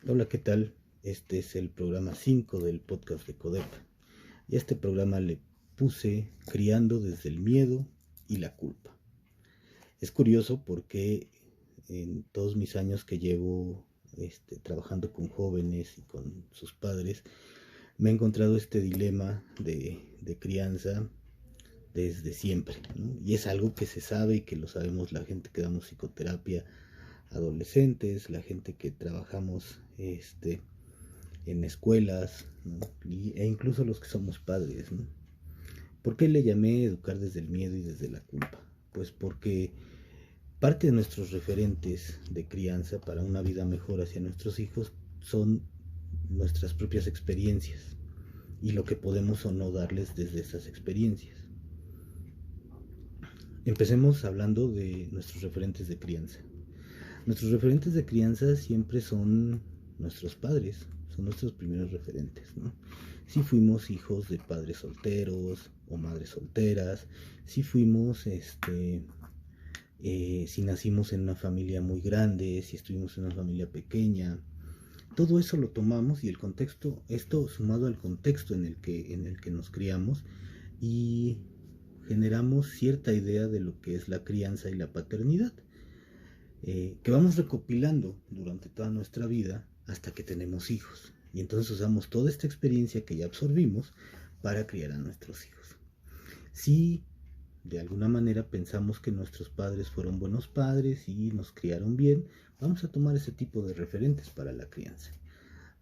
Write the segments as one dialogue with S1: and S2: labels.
S1: Hola, ¿qué tal? Este es el programa 5 del podcast de CODEP. Y a este programa le puse Criando desde el miedo y la culpa. Es curioso porque en todos mis años que llevo trabajando con jóvenes y con sus padres, me he encontrado este dilema de crianza desde siempre, ¿no? Y es algo que se sabe y que lo sabemos la gente que damos psicoterapia, adolescentes, la gente que trabajamos en escuelas, ¿no? E incluso los que somos padres, ¿no? ¿Por qué le llamé educar desde el miedo y desde la culpa? Pues porque parte de nuestros referentes de crianza para una vida mejor hacia nuestros hijos son nuestras propias experiencias y lo que podemos o no darles desde esas experiencias. Empecemos hablando de nuestros referentes de crianza. Nuestros referentes de crianza siempre son nuestros padres, son nuestros primeros referentes, ¿no? Si fuimos hijos de padres solteros o madres solteras, si fuimos, si nacimos en una familia muy grande, si estuvimos en una familia pequeña, todo eso lo tomamos y el contexto, esto sumado al contexto en el que nos criamos y generamos cierta idea de lo que es la crianza y la paternidad. Que vamos recopilando durante toda nuestra vida hasta que tenemos hijos. Y entonces usamos toda esta experiencia que ya absorbimos para criar a nuestros hijos. Si de alguna manera pensamos que nuestros padres fueron buenos padres y nos criaron bien, vamos a tomar ese tipo de referentes para la crianza.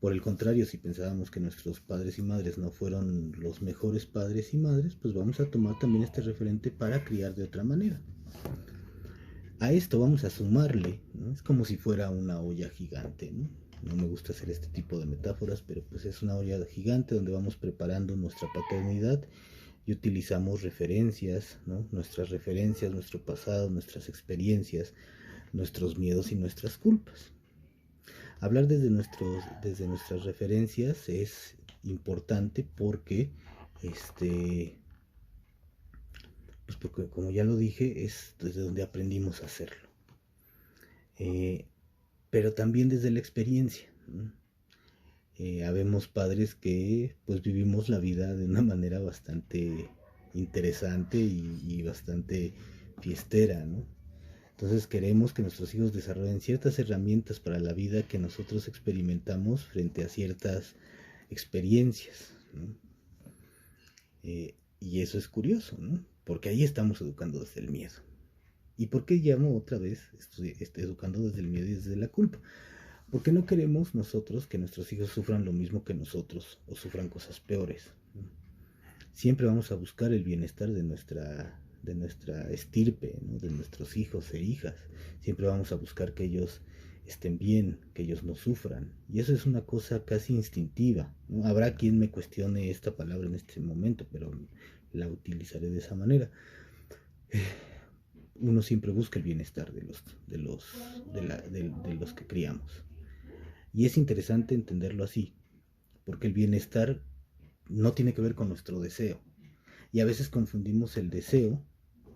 S1: Por el contrario, si pensábamos que nuestros padres y madres no fueron los mejores padres y madres, pues vamos a tomar también este referente para criar de otra manera. A esto vamos a sumarle, ¿no? Es como si fuera una olla gigante, ¿no? No me gusta hacer este tipo de metáforas, pero pues es una olla gigante donde vamos preparando nuestra paternidad y utilizamos referencias, ¿no? Nuestras referencias, nuestro pasado, nuestras experiencias, nuestros miedos y nuestras culpas. Hablar desde nuestras referencias es importante porque pues porque como ya lo dije, es desde donde aprendimos a hacerlo. Pero también desde la experiencia, ¿no? Habemos padres que pues vivimos la vida de una manera bastante interesante y bastante fiestera, ¿no? Entonces queremos que nuestros hijos desarrollen ciertas herramientas para la vida que nosotros experimentamos frente a ciertas experiencias, ¿no? Y eso es curioso, ¿no? Porque ahí estamos educando desde el miedo. ¿Y por qué llamo otra vez educando desde el miedo y desde la culpa? Porque no queremos nosotros que nuestros hijos sufran lo mismo que nosotros o sufran cosas peores. Siempre vamos a buscar el bienestar de nuestra estirpe, ¿no? De nuestros hijos e hijas. Siempre vamos a buscar que ellos estén bien, que ellos no sufran. Y eso es una cosa casi instintiva, ¿no? Habrá quien me cuestione esta palabra en este momento, pero la utilizaré de esa manera. Uno siempre busca el bienestar de los que criamos. Y es interesante entenderlo así, porque el bienestar no tiene que ver con nuestro deseo. Y a veces confundimos el deseo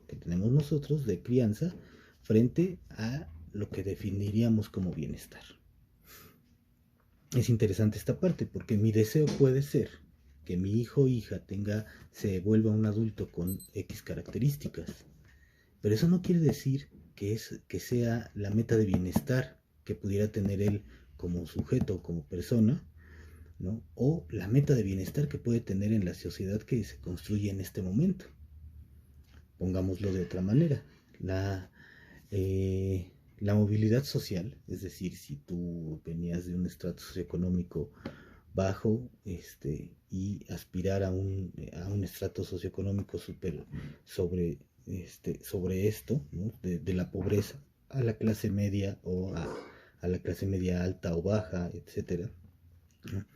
S1: que tenemos nosotros de crianza frente a lo que definiríamos como bienestar. Es interesante esta parte porque mi deseo puede ser que mi hijo o hija se vuelva un adulto con X características, pero eso no quiere decir que sea la meta de bienestar que pudiera tener él como sujeto, como persona, ¿no? O la meta de bienestar que puede tener en la sociedad que se construye en este momento. Pongámoslo de otra manera. La movilidad social, es decir, si tú venías de un estrato socioeconómico bajo y aspirar a un estrato socioeconómico sobre esto, ¿no? de la pobreza a la clase media o a la clase media alta o baja, etcétera, ¿no?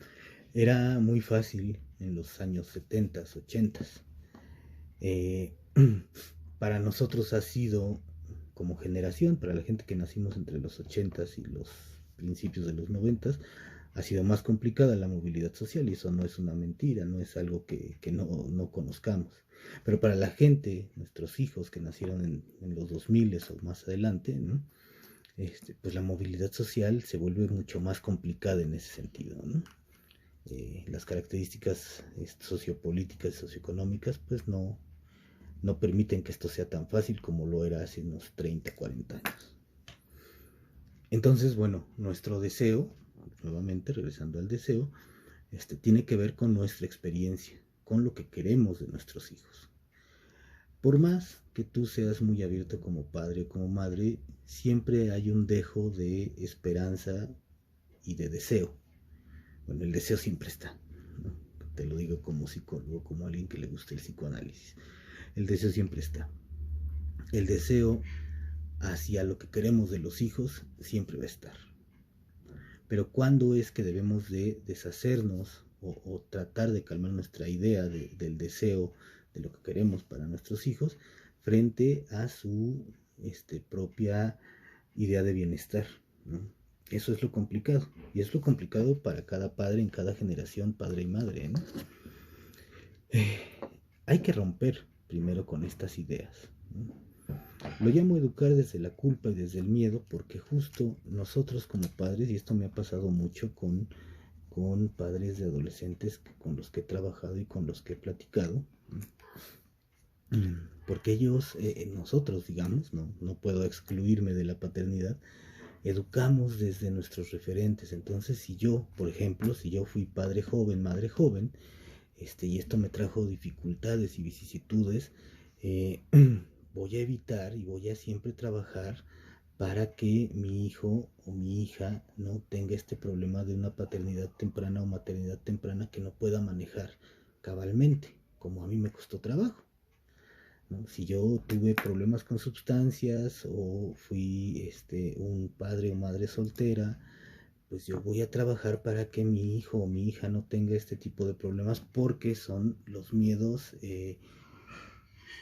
S1: Era muy fácil en los años 70, 80. Para nosotros ha sido, como generación, para la gente que nacimos entre los 80 y los principios de los 90, ha sido más complicada la movilidad social, y eso no es una mentira, no es algo que no conozcamos. Pero para la gente, nuestros hijos que nacieron en los 2000 o más adelante, ¿no? pues la movilidad social se vuelve mucho más complicada en ese sentido, ¿no? Las características sociopolíticas y socioeconómicas pues no permiten que esto sea tan fácil como lo era hace unos 30, 40 años. Entonces, bueno, nuestro deseo, nuevamente regresando al deseo, tiene que ver con nuestra experiencia, con lo que queremos de nuestros hijos. Por más que tú seas muy abierto como padre o como madre, siempre hay un dejo de esperanza y de deseo. Bueno, el deseo siempre está, ¿no? Te lo digo como psicólogo, como alguien que le gusta el psicoanálisis. El deseo siempre está. El deseo hacia lo que queremos de los hijos siempre va a estar. Pero ¿cuándo es que debemos de deshacernos o tratar de calmar nuestra idea del deseo, de lo que queremos para nuestros hijos, frente a su propia idea de bienestar, ¿no? Eso es lo complicado. Y es lo complicado para cada padre en cada generación, padre y madre, ¿no? Hay que romper primero con estas ideas, ¿no? Lo llamo educar desde la culpa y desde el miedo porque justo nosotros como padres, y esto me ha pasado mucho con padres de adolescentes con los que he trabajado y con los que he platicado, porque ellos, nosotros digamos, no puedo excluirme de la paternidad, educamos desde nuestros referentes. Entonces si yo, por ejemplo, si yo fui padre joven, madre joven, y esto me trajo dificultades y vicisitudes, voy a evitar y voy a siempre trabajar para que mi hijo o mi hija no tenga este problema de una paternidad temprana o maternidad temprana que no pueda manejar cabalmente, como a mí me costó trabajo, ¿no? Si yo tuve problemas con sustancias o fui un padre o madre soltera, pues yo voy a trabajar para que mi hijo o mi hija no tenga este tipo de problemas porque son los miedos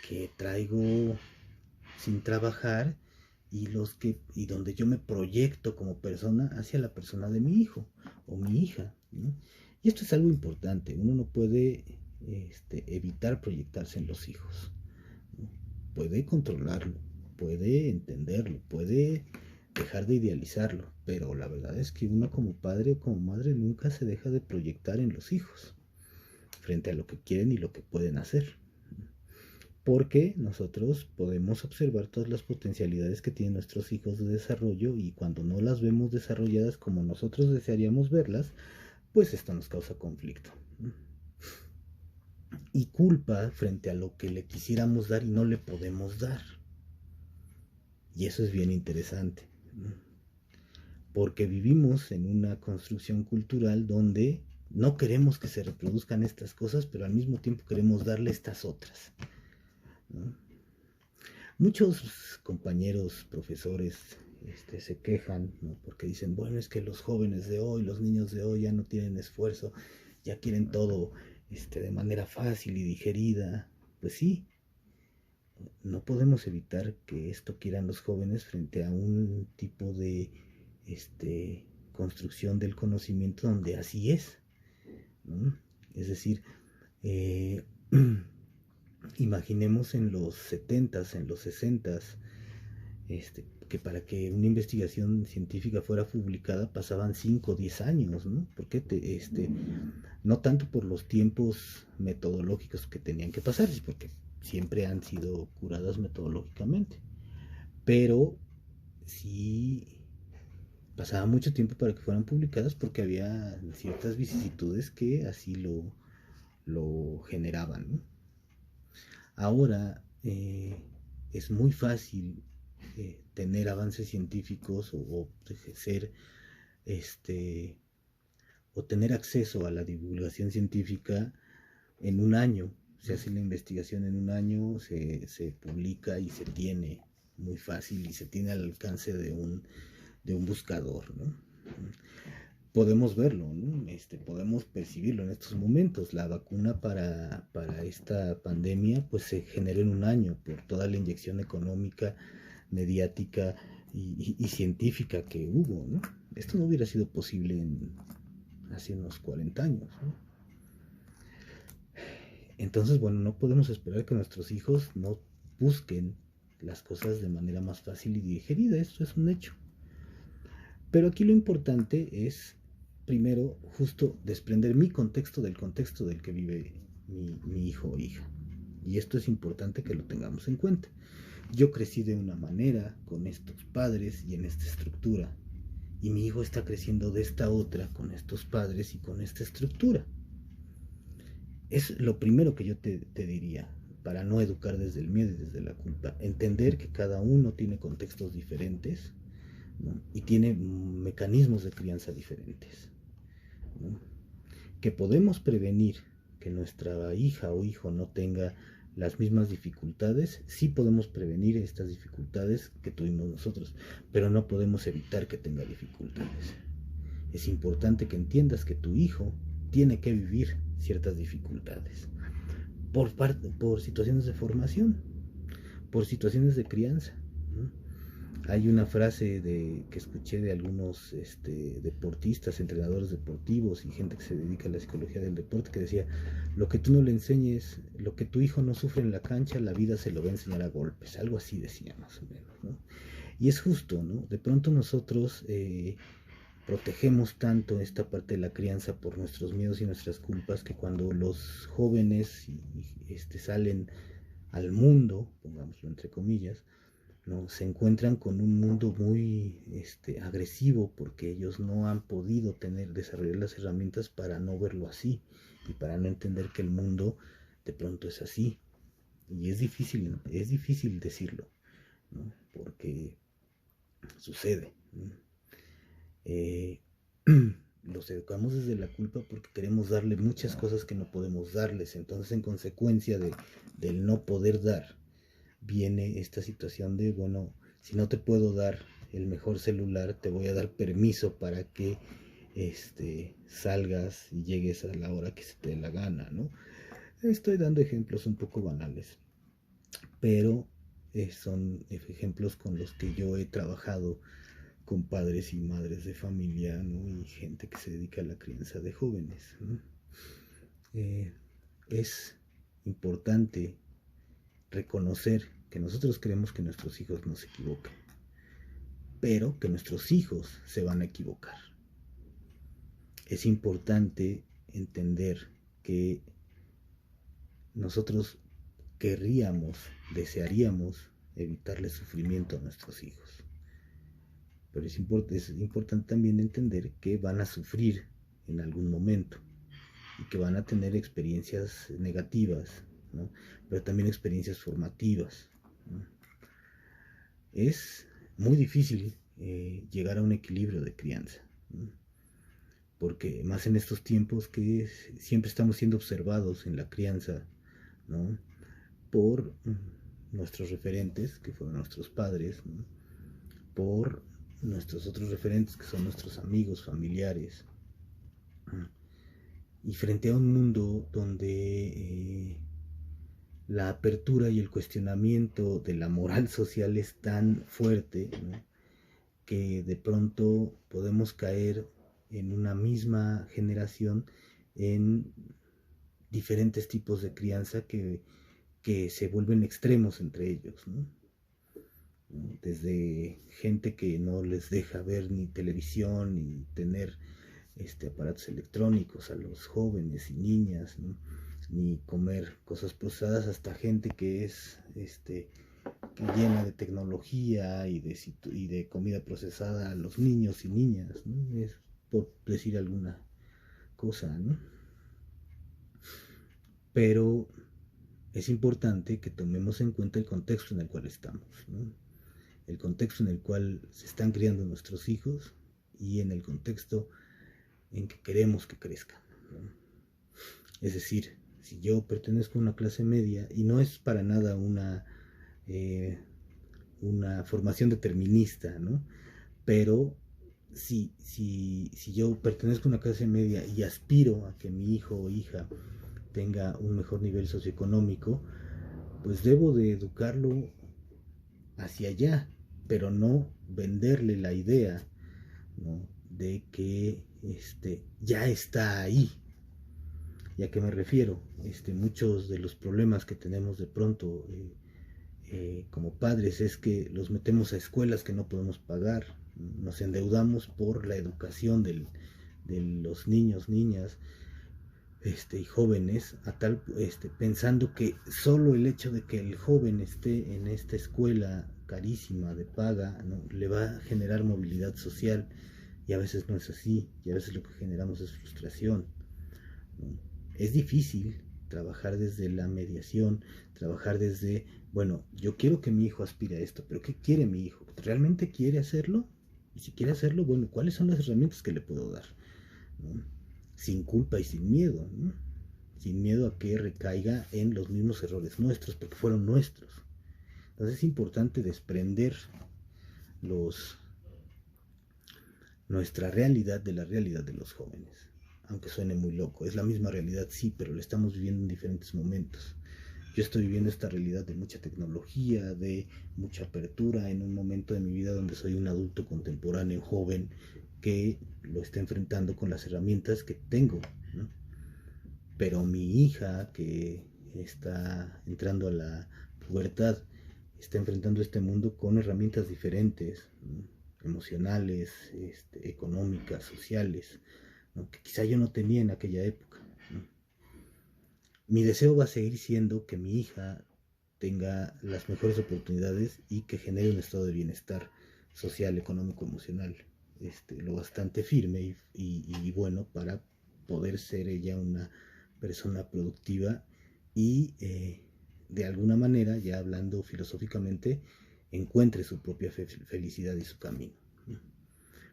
S1: que traigo sin trabajar y donde yo me proyecto como persona hacia la persona de mi hijo o mi hija, ¿no? Y esto es algo importante. Uno no puede evitar proyectarse en los hijos, ¿no? Puede controlarlo, puede entenderlo, puede dejar de idealizarlo, pero la verdad es que uno como padre o como madre nunca se deja de proyectar en los hijos frente a lo que quieren y lo que pueden hacer, porque nosotros podemos observar todas las potencialidades que tienen nuestros hijos de desarrollo y cuando no las vemos desarrolladas como nosotros desearíamos verlas, pues esto nos causa conflicto y culpa frente a lo que le quisiéramos dar y no le podemos dar. Y eso es bien interesante, porque vivimos en una construcción cultural donde no queremos que se reproduzcan estas cosas, pero al mismo tiempo queremos darle estas otras, ¿no? Muchos compañeros, profesores, se quejan, ¿no? Porque dicen, bueno, es que los jóvenes de hoy, los niños de hoy ya no tienen esfuerzo, ya quieren todo de manera fácil y digerida. Pues sí, no podemos evitar que esto quieran los jóvenes frente a un tipo de construcción del conocimiento donde así es, ¿no? Es decir, imaginemos en los 70s, en los 60s, que para que una investigación científica fuera publicada pasaban 5 o 10 años, ¿no? Porque no tanto por los tiempos metodológicos que tenían que pasar, porque siempre han sido curadas metodológicamente, pero sí pasaba mucho tiempo para que fueran publicadas porque había ciertas vicisitudes que así lo generaban, ¿no? Ahora es muy fácil tener avances científicos o ser o tener acceso a la divulgación científica en un año. Se hace la investigación en un año, se publica y se tiene muy fácil y se tiene al alcance de un buscador, ¿no? Podemos verlo, ¿no? Podemos percibirlo en estos momentos. La vacuna para esta pandemia pues se generó en un año por toda la inyección económica, mediática y científica que hubo, ¿no? Esto no hubiera sido posible hace unos 40 años, ¿no? Entonces, bueno, no podemos esperar que nuestros hijos no busquen las cosas de manera más fácil y digerida. Esto es un hecho. Pero aquí lo importante es, primero, justo desprender mi contexto del que vive mi hijo o hija. Y esto es importante que lo tengamos en cuenta. Yo crecí de una manera, con estos padres y en esta estructura. Y mi hijo está creciendo de esta otra, con estos padres y con esta estructura. Es lo primero que yo te diría, para no educar desde el miedo y desde la culpa. Entender que cada uno tiene contextos diferentes, ¿no? Y tiene mecanismos de crianza diferentes, ¿no? Que podemos prevenir que nuestra hija o hijo no tenga las mismas dificultades, sí podemos prevenir estas dificultades que tuvimos nosotros, pero no podemos evitar que tenga dificultades. Es importante que entiendas que tu hijo tiene que vivir ciertas dificultades por situaciones de formación, por situaciones de crianza, ¿no? Hay una frase que escuché de algunos deportistas, entrenadores deportivos y gente que se dedica a la psicología del deporte, que decía: lo que tú no le enseñes, lo que tu hijo no sufre en la cancha, la vida se lo va a enseñar a golpes. Algo así decía más o menos, ¿no? Y es justo, ¿no? De pronto nosotros protegemos tanto esta parte de la crianza por nuestros miedos y nuestras culpas, que cuando los jóvenes salen al mundo, pongámoslo entre comillas, ¿no? Se encuentran con un mundo muy agresivo, porque ellos no han podido desarrollar las herramientas para no verlo así y para no entender que el mundo de pronto es así. Y es difícil decirlo, ¿no? Porque sucede, ¿no? Los educamos desde la culpa porque queremos darle muchas cosas que no podemos darles. Entonces, en consecuencia del no poder dar, viene esta situación de, bueno, si no te puedo dar el mejor celular, te voy a dar permiso para que salgas y llegues a la hora que se te dé la gana, ¿no? Estoy dando ejemplos un poco banales, pero son ejemplos con los que yo he trabajado con padres y madres de familia, ¿no? Y gente que se dedica a la crianza de jóvenes, ¿no? Es importante reconocer que nosotros creemos que nuestros hijos no se equivocan, pero que nuestros hijos se van a equivocar. Es importante entender que nosotros desearíamos evitarle sufrimiento a nuestros hijos. Pero es importante también entender que van a sufrir en algún momento y que van a tener experiencias negativas, ¿no? Pero también experiencias formativas, ¿no? Es muy difícil llegar a un equilibrio de crianza, ¿no? Porque más en estos tiempos que siempre estamos siendo observados en la crianza, ¿no? Por nuestros referentes, que fueron nuestros padres, ¿no? Por nuestros otros referentes, que son nuestros amigos, familiares, y frente a un mundo donde la apertura y el cuestionamiento de la moral social es tan fuerte, ¿no? Que de pronto podemos caer en una misma generación en diferentes tipos de crianza que se vuelven extremos entre ellos, ¿no? Desde gente que no les deja ver ni televisión ni tener aparatos electrónicos a los jóvenes y niñas, ¿no? Ni comer cosas procesadas, hasta gente que es llena de tecnología y de comida procesada a los niños y niñas, ¿no? Es por decir alguna cosa, ¿no? Pero es importante que tomemos en cuenta el contexto en el cual estamos, ¿no? El contexto en el cual se están criando nuestros hijos y en el contexto en que queremos que crezcan, ¿no? Es decir, si yo pertenezco a una clase media, y no es para nada una formación determinista, ¿no? Pero si yo pertenezco a una clase media y aspiro a que mi hijo o hija tenga un mejor nivel socioeconómico, pues debo de educarlo hacia allá, pero no venderle la idea, ¿no? De que ya está ahí. ¿Y a qué me refiero? Muchos de los problemas que tenemos de pronto como padres es que los metemos a escuelas que no podemos pagar, Nos endeudamos por la educación de los niños, niñas, y jóvenes, pensando que solo el hecho de que el joven esté en esta escuela carísima de paga, ¿no?, le va a generar movilidad social, y a veces no es así, y a veces lo que generamos es frustración, ¿no? Es difícil trabajar desde la mediación, trabajar desde, bueno, yo quiero que mi hijo aspire a esto, pero ¿qué quiere mi hijo? ¿Realmente quiere hacerlo? Y si quiere hacerlo, bueno, ¿cuáles son las herramientas que le puedo dar?, ¿no? Sin culpa y sin miedo, ¿no? Sin miedo a que recaiga en los mismos errores nuestros, porque fueron nuestros. Entonces es importante desprender nuestra realidad de la realidad de los jóvenes. Aunque suene muy loco, es la misma realidad, sí, pero la estamos viviendo en diferentes momentos. Yo estoy viviendo esta realidad de mucha tecnología, de mucha apertura, en un momento de mi vida donde soy un adulto contemporáneo, joven, que lo está enfrentando con las herramientas que tengo, ¿no? Pero mi hija, que está entrando a la pubertad, está enfrentando este mundo con herramientas diferentes, ¿no?, emocionales, económicas, sociales, ¿no?, que quizá yo no tenía en aquella época, ¿no? Mi deseo va a seguir siendo que mi hija tenga las mejores oportunidades y que genere un estado de bienestar social, económico, emocional, lo bastante firme y bueno para poder ser ella una persona productiva y de alguna manera, ya hablando filosóficamente, encuentre su propia felicidad y su camino, ¿no?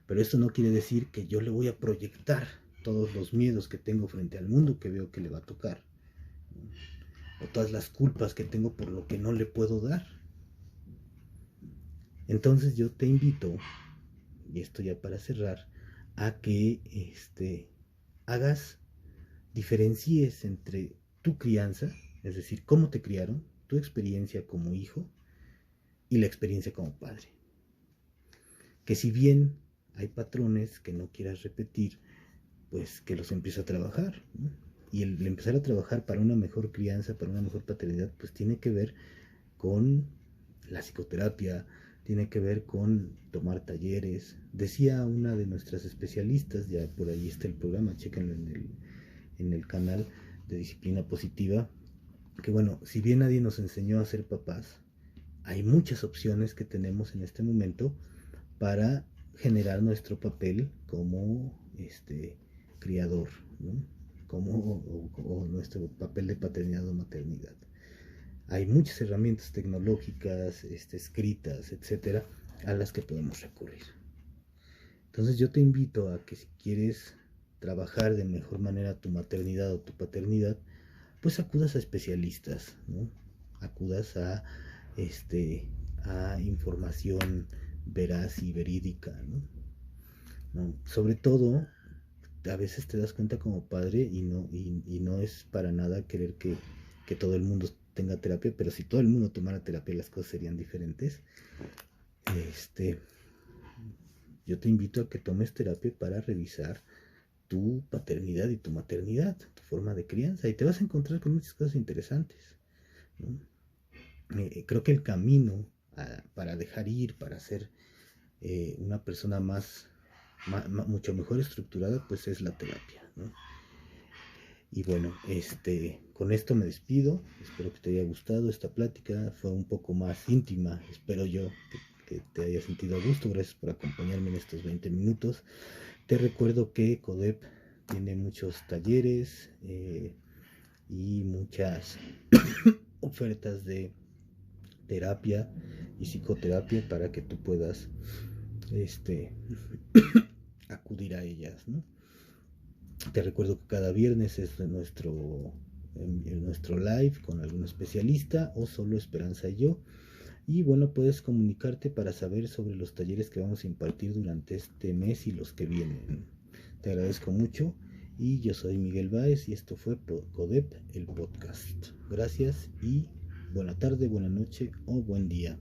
S1: Pero esto no quiere decir que yo le voy a proyectar todos los miedos que tengo frente al mundo que veo que le va a tocar, ¿no?, o todas las culpas que tengo por lo que no le puedo dar. Entonces yo te invito, y esto ya para cerrar, a que diferencies entre tu crianza, es decir, cómo te criaron, tu experiencia como hijo y la experiencia como padre. Que si bien hay patrones que no quieras repetir, pues que los empieces a trabajar, ¿no? Y el empezar a trabajar para una mejor crianza, para una mejor paternidad, pues tiene que ver con la psicoterapia, tiene que ver con tomar talleres. Decía una de nuestras especialistas, ya por ahí está el programa, chéquenlo en el canal de Disciplina Positiva, que bueno, si bien nadie nos enseñó a ser papás, hay muchas opciones que tenemos en este momento para generar nuestro papel como criador, ¿no?, o nuestro papel de paternidad o maternidad. Hay muchas herramientas tecnológicas, escritas, etcétera, a las que podemos recurrir. Entonces yo te invito a que si quieres trabajar de mejor manera tu maternidad o tu paternidad, pues acudas a especialistas, ¿no? Acudas a información veraz y verídica, ¿no? Sobre todo, a veces te das cuenta como padre y no es para nada querer que todo el mundo tenga terapia, pero si todo el mundo tomara terapia las cosas serían diferentes. Yo te invito a que tomes terapia para revisar tu paternidad y tu maternidad, tu forma de crianza, y te vas a encontrar con muchas cosas interesantes, ¿no? Creo que el camino para dejar ir, para ser una persona mucho mejor estructurada, pues es la terapia, ¿no? Y bueno, con esto me despido. Espero que te haya gustado esta plática. Fue un poco más íntima, espero yo que te haya sentido a gusto. Gracias por acompañarme en estos 20 minutos. Te recuerdo que CODEP tiene muchos talleres y muchas ofertas de terapia y psicoterapia para que tú puedas acudir a ellas, ¿no? Te recuerdo que cada viernes es nuestro live con algún especialista o solo Esperanza y yo. Y bueno, puedes comunicarte para saber sobre los talleres que vamos a impartir durante este mes y los que vienen. Te agradezco mucho y yo soy Miguel Báez y esto fue CODEP, el podcast. Gracias y buena tarde, buena noche o buen día.